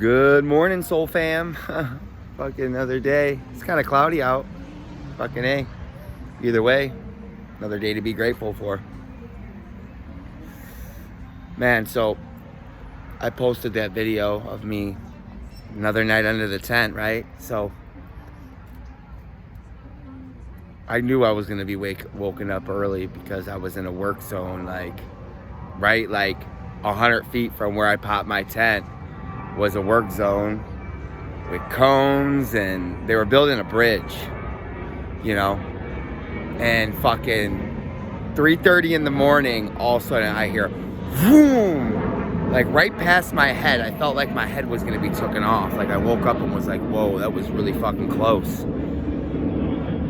Good morning, soul fam. Fucking another day. It's kind of cloudy out. Fucking A. Either way, another day to be grateful for. Man, so I posted that video of me another night under the tent, right? So I knew I was gonna be woken up early because I was in a work zone, like 100 feet from where I popped my tent was a work zone with cones, and they were building a bridge, you know, and fucking 3:30 in the morning, all of a sudden I hear boom, like right past my head. I felt like my head was gonna be taken off. Like I woke up and was like, whoa, that was really fucking close.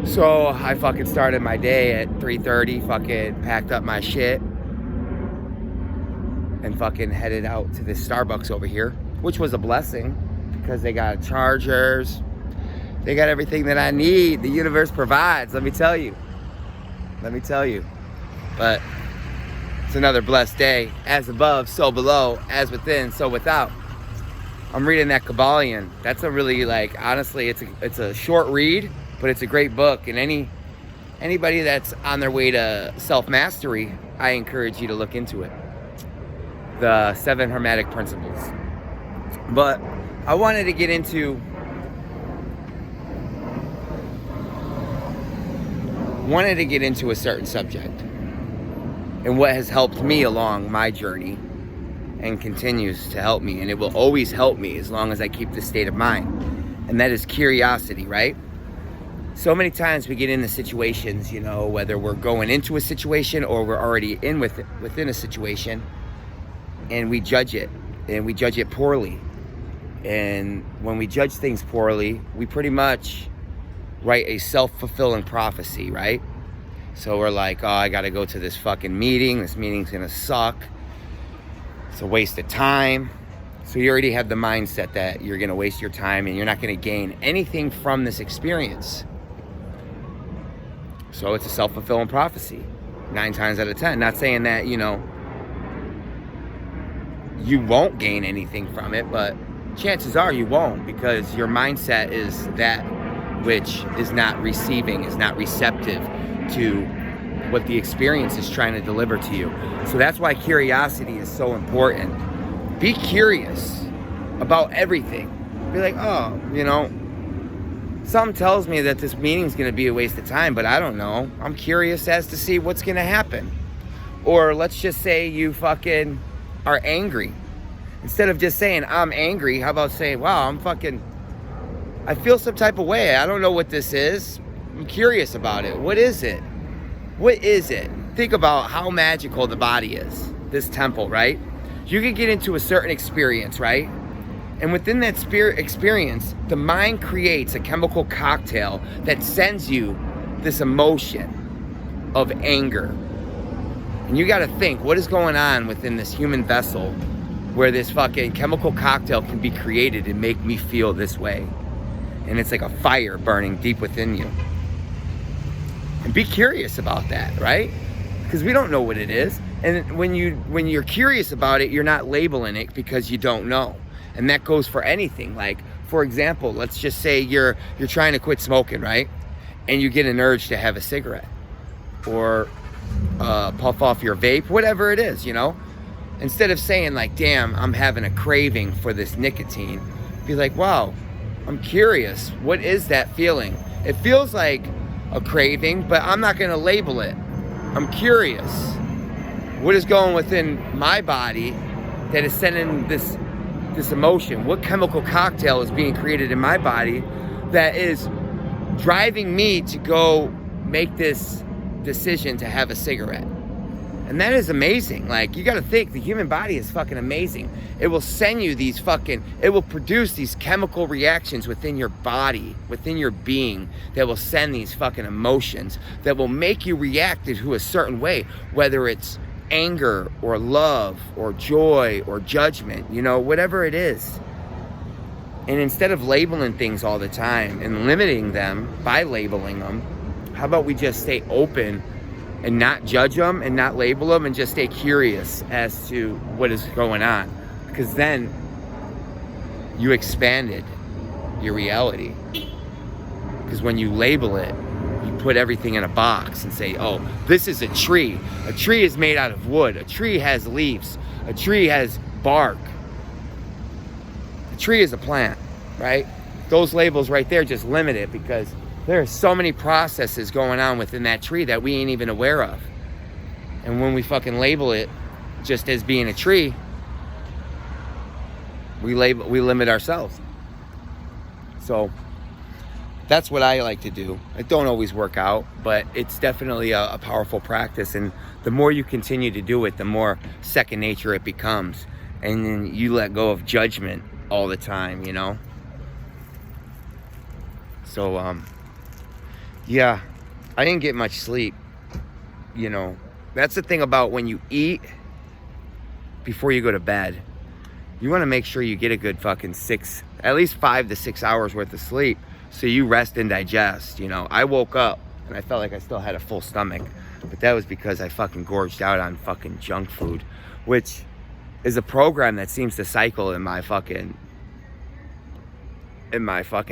So I fucking started my day at 3:30, fucking packed up my shit and fucking headed out to this Starbucks over here, which was a blessing because they got chargers, they got everything that I need. The universe provides, let me tell you. But it's another blessed day. As above, so below, as within, so without. I'm reading that Kabbalion. That's a really, like, honestly, it's a short read, but it's a great book. And anybody that's on their way to self-mastery, I encourage you to look into it. The 7 Hermetic Principles. But I wanted to get into a certain subject and what has helped me along my journey and continues to help me, and it will always help me as long as I keep this state of mind, and that is curiosity, right? So many times we get into situations, you know, whether we're going into a situation or we're already within a situation, and we judge it, and we judge it poorly. And when we judge things poorly, we pretty much write a self-fulfilling prophecy, right? So we're like, oh, I gotta go to this fucking meeting. This meeting's gonna suck. It's a waste of time. So you already have the mindset that you're gonna waste your time and you're not gonna gain anything from this experience. So it's a self-fulfilling prophecy, 9 times out of 10. Not saying that, you know, you won't gain anything from it, but chances are you won't, because your mindset is that which is not receiving, is not receptive to what the experience is trying to deliver to you. So that's why curiosity is so important. Be curious about everything. Be like, oh, you know, something tells me that this meeting's gonna be a waste of time, but I don't know. I'm curious as to see what's gonna happen. Or let's just say you fucking are angry. Instead of just saying, I'm angry, how about saying, wow, I feel some type of way. I don't know what this is. I'm curious about it. What is it? Think about how magical the body is, this temple, right? You can get into a certain experience, right? And within that experience, the mind creates a chemical cocktail that sends you this emotion of anger. And you got to think, what is going on within this human vessel where this fucking chemical cocktail can be created and make me feel this way? And it's like a fire burning deep within you. And be curious about that, right? Because we don't know what it is. And when you're curious about it, you're not labeling it because you don't know. And that goes for anything. Like, for example, let's just say you're trying to quit smoking, right? And you get an urge to have a cigarette or puff off your vape, whatever it is, you know? Instead of saying like, damn, I'm having a craving for this nicotine, be like, wow, I'm curious. What is that feeling? It feels like a craving, but I'm not gonna label it. I'm curious. What is going within my body that is sending this emotion? What chemical cocktail is being created in my body that is driving me to go make this decision to have a cigarette? And that is amazing. Like, you gotta think, the human body is fucking amazing. It will send you it will produce these chemical reactions within your body, within your being, that will send these fucking emotions that will make you react to a certain way, whether it's anger or love or joy or judgment, you know, whatever it is. And instead of labeling things all the time and limiting them by labeling them, how about we just stay open and not judge them and not label them and just stay curious as to what is going on? Because then you expanded your reality. Because when you label it, you put everything in a box and say, oh, this is a tree. A tree is made out of wood. A tree has leaves. A tree has bark. A tree is a plant, right? Those labels right there just limit it, because there are so many processes going on within that tree that we ain't even aware of. And when we fucking label it just as being a tree, we limit ourselves. So that's what I like to do. It don't always work out, but it's definitely a powerful practice. And the more you continue to do it, the more second nature it becomes. And then you let go of judgment all the time, you know? So, yeah, I didn't get much sleep, you know? That's the thing about when you eat before you go to bed. You want to make sure you get a good fucking at least 5 to 6 hours worth of sleep, so you rest and digest, you know? I woke up and I felt like I still had a full stomach, but that was because I fucking gorged out on fucking junk food, which is a program that seems to cycle in my fucking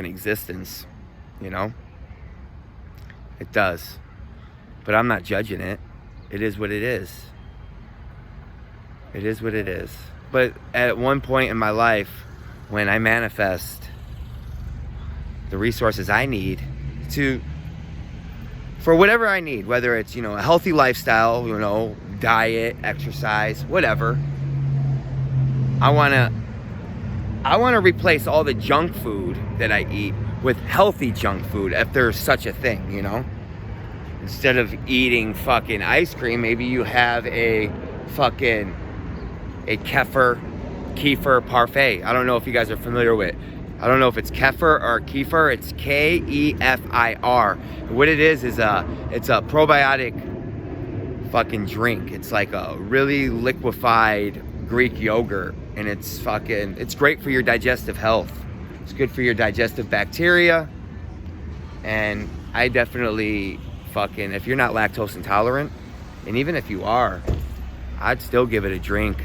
existence, you know? It does. But I'm not judging it. It is what it is. It is what it is. But at one point in my life, when I manifest the resources I need for whatever I need, whether it's, you know, a healthy lifestyle, you know, diet, exercise, whatever, I want to replace all the junk food that I eat with healthy junk food, if there's such a thing, you know? Instead of eating fucking ice cream, maybe you have a kefir parfait. I don't know if you guys are familiar with it. I don't know if it's kefir or kefir. It's Kefir. What it is it's a probiotic fucking drink. It's like a really liquefied Greek yogurt, and it's great for your digestive health. It's good for your digestive bacteria. And I definitely if you're not lactose intolerant, and even if you are, I'd still give it a drink.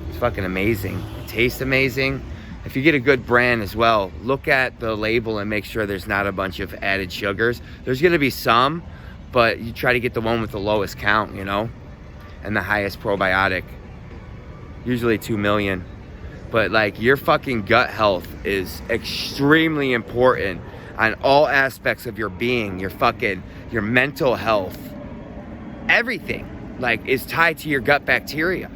It's fucking amazing. It tastes amazing. If you get a good brand as well, look at the label and make sure there's not a bunch of added sugars. There's gonna be some, but you try to get the one with the lowest count, you know, and the highest probiotic, usually 2 million. But like, your fucking gut health is extremely important on all aspects of your being. Your mental health, everything like is tied to your gut bacteria.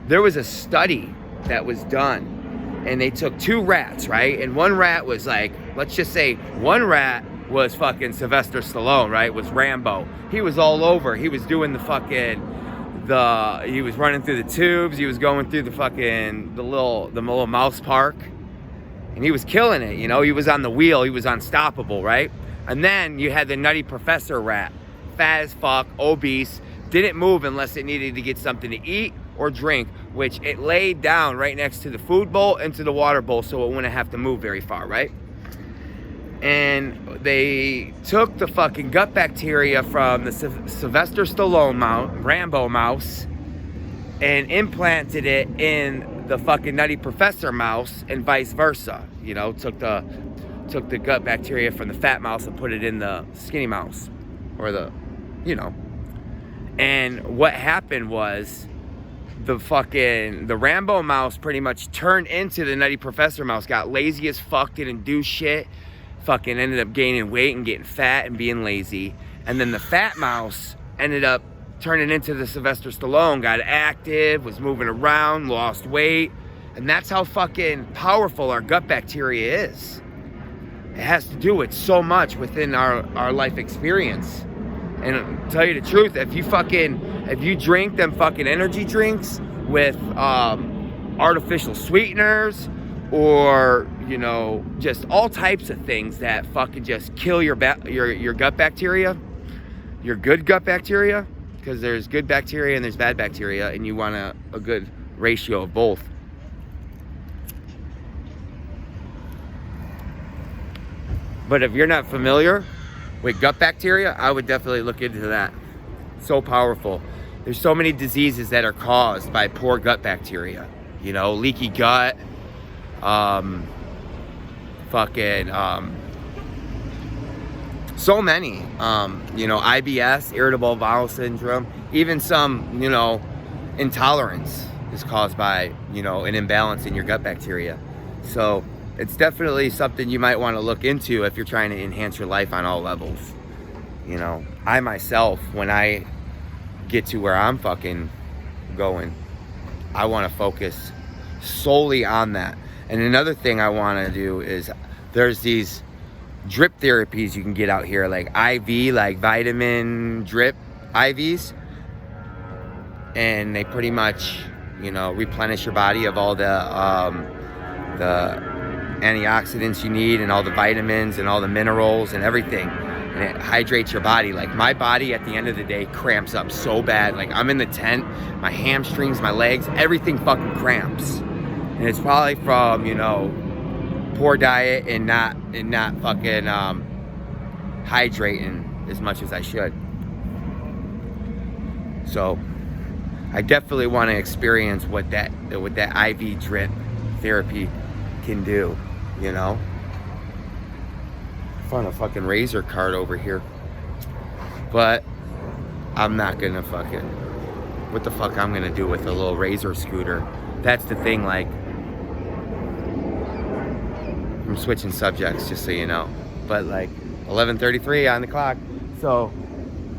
There was a study that was done, and they took 2 rats, right? And one rat was like, let's just say one rat was fucking Sylvester Stallone, right? Was Rambo. He was all over. He was doing he was running through the tubes. He was going through the little mouse park, and he was killing it, you know? He was on the wheel. He was unstoppable, right? And then you had the Nutty Professor rat, fat as fuck, obese, didn't move unless it needed to get something to eat or drink, which it laid down right next to the food bowl and to the water bowl, so it wouldn't have to move very far, right? And they took the fucking gut bacteria from the Sylvester Stallone Rambo mouse, and implanted it in the fucking Nutty Professor mouse, and vice versa. You know, took the gut bacteria from the fat mouse and put it in the skinny mouse, or and what happened was the Rambo mouse pretty much turned into the Nutty Professor mouse, got lazy as fuck, didn't do shit, fucking ended up gaining weight and getting fat and being lazy. And then the fat mouse ended up turning into the Sylvester Stallone, got active, was moving around, lost weight. And that's how fucking powerful our gut bacteria is. It has to do with so much within our life experience. And to tell you the truth, if you drink them fucking energy drinks with artificial sweeteners, or, you know, just all types of things that fucking just kill your gut bacteria, your good gut bacteria, because there's good bacteria and there's bad bacteria, and you want a good ratio of both. But if you're not familiar with gut bacteria, I would definitely look into that. So powerful. There's so many diseases that are caused by poor gut bacteria. You know, leaky gut, fucking, so many, IBS, irritable bowel syndrome, even some, intolerance is caused by, an imbalance in your gut bacteria. So it's definitely something you might want to look into if you're trying to enhance your life on all levels. I myself, when I get to where I'm fucking going, I want to focus solely on that. And another thing I want to do is, there's these drip therapies you can get out here, like IV, like vitamin drip IVs, and they pretty much, replenish your body of all the antioxidants you need, and all the vitamins and all the minerals and everything, and it hydrates your body. Like, my body at the end of the day cramps up so bad. Like, I'm in the tent, my hamstrings, my legs, everything fucking cramps, and it's probably from poor diet and not fucking hydrating as much as I should. So I definitely want to experience what that IV drip therapy can do, Found a fucking razor card over here, but I'm not gonna fucking, what the fuck I'm gonna do with a little razor scooter? That's the thing. Like, I'm switching subjects, just so you know, but like 11:33 on the clock. So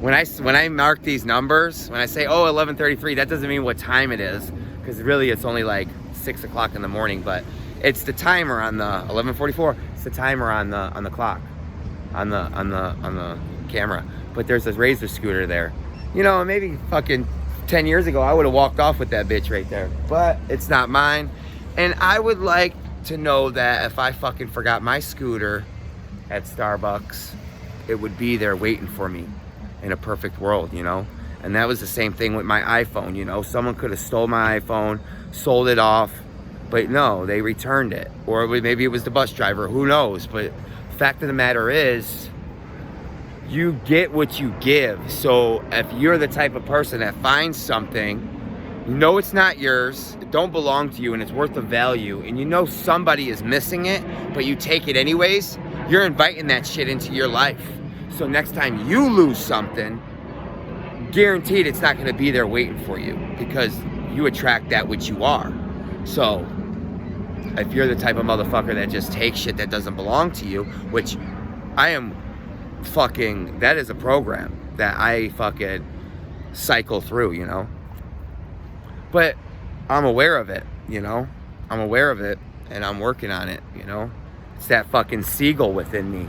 when I mark these numbers, when I say 11:33, that doesn't mean what time it is, because really it's only like 6 o'clock in the morning. But it's the timer on the 11:44. It's the timer on the clock, on the camera. But there's this razor scooter there. Maybe fucking 10 years ago I would have walked off with that bitch right there, but it's not mine. And I would like to know that if I fucking forgot my scooter at Starbucks, it would be there waiting for me in a perfect world, And that was the same thing with my iPhone, Someone could have stole my iPhone, sold it off, but no, they returned it. Or maybe it was the bus driver, who knows? But the fact of the matter is, you get what you give. So if you're the type of person that finds something, it's not yours, it don't belong to you, and it's worth of value, and somebody is missing it, but you take it anyways, you're inviting that shit into your life. So next time you lose something, guaranteed it's not going to be there waiting for you, because you attract that which you are. So if you're the type of motherfucker that just takes shit that doesn't belong to you, which I am fucking, that is a program that I fucking cycle through, But I'm aware of it, I'm aware of it, and I'm working on it, It's that fucking seagull within me.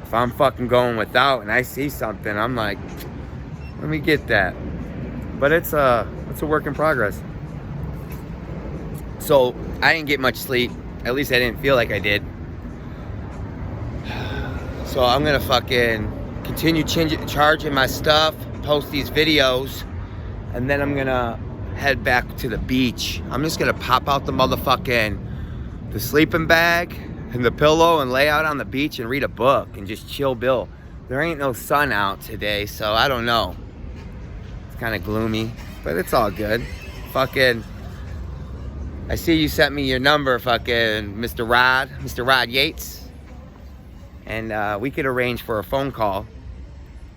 If I'm fucking going without and I see something, I'm like, let me get that. But it's a work in progress. So I didn't get much sleep. At least I didn't feel like I did. So I'm gonna fucking continue charging my stuff, post these videos, and then I'm gonna head back to the beach. I'm just gonna pop out the sleeping bag and the pillow and lay out on the beach and read a book and just chill, Bill. There ain't no sun out today, so I don't know. It's kind of gloomy, but it's all good. Fucking, I see you sent me your number, fucking Mr. Rod Yates. And we could arrange for a phone call.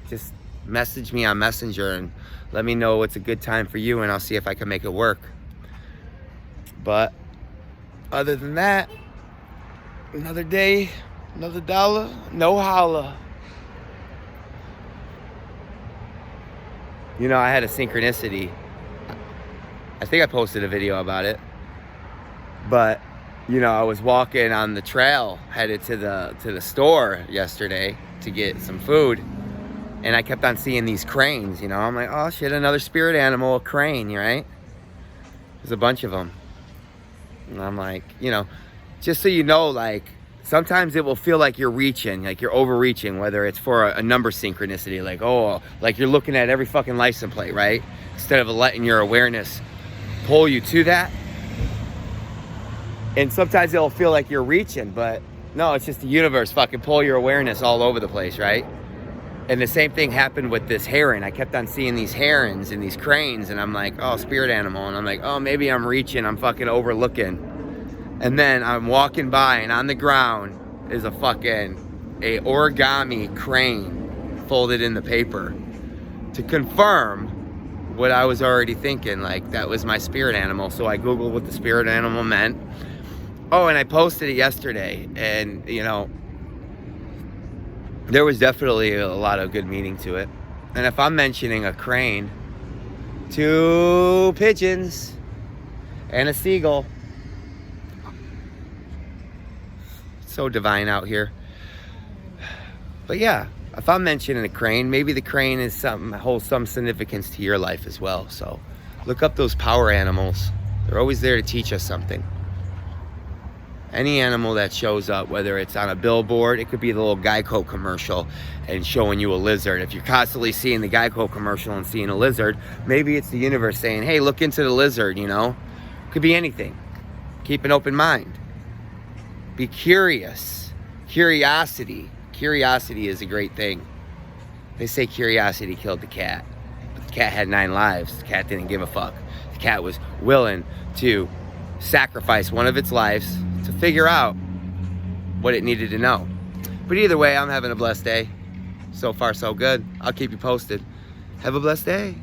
Just message me on Messenger and let me know what's a good time for you, and I'll see if I can make it work. But other than that, another day, another dollar, no holla. I had a synchronicity. I think I posted a video about it. But I was walking on the trail headed to the store yesterday to get some food, and I kept on seeing these cranes. I'm like, oh shit, another spirit animal, a crane, right? There's a bunch of them, and I'm like, just so you know, like, sometimes it will feel like you're reaching, like you're overreaching, whether it's for a number synchronicity, like you're looking at every fucking license plate, right? Instead of letting your awareness pull you to that. And sometimes it'll feel like you're reaching, but no, it's just the universe fucking pull your awareness all over the place, right? And the same thing happened with this heron. I kept on seeing these herons and these cranes, and I'm like, oh, spirit animal. And I'm like, oh, maybe I'm reaching, I'm fucking overlooking. And then I'm walking by, and on the ground is a origami crane folded in the paper to confirm what I was already thinking, like that was my spirit animal. So I Googled what the spirit animal meant. Oh, and I posted it yesterday, and you know, there was definitely a lot of good meaning to it. And if I'm mentioning a crane, 2 pigeons, and a seagull, it's so divine out here. But yeah, if I'm mentioning a crane, maybe the crane is holds some significance to your life as well. So look up those power animals. They're always there to teach us something. Any animal that shows up, whether it's on a billboard, it could be the little Geico commercial and showing you a lizard. If you're constantly seeing the Geico commercial and seeing a lizard, maybe it's the universe saying, hey, look into the lizard, you know? Could be anything. Keep an open mind. Be curious. Curiosity is a great thing. They say curiosity killed the cat, but the cat had 9 lives. The cat didn't give a fuck. The cat was willing to sacrifice one of its lives to figure out what it needed to know. But either way, I'm having a blessed day. So far, so good. I'll keep you posted. Have a blessed day.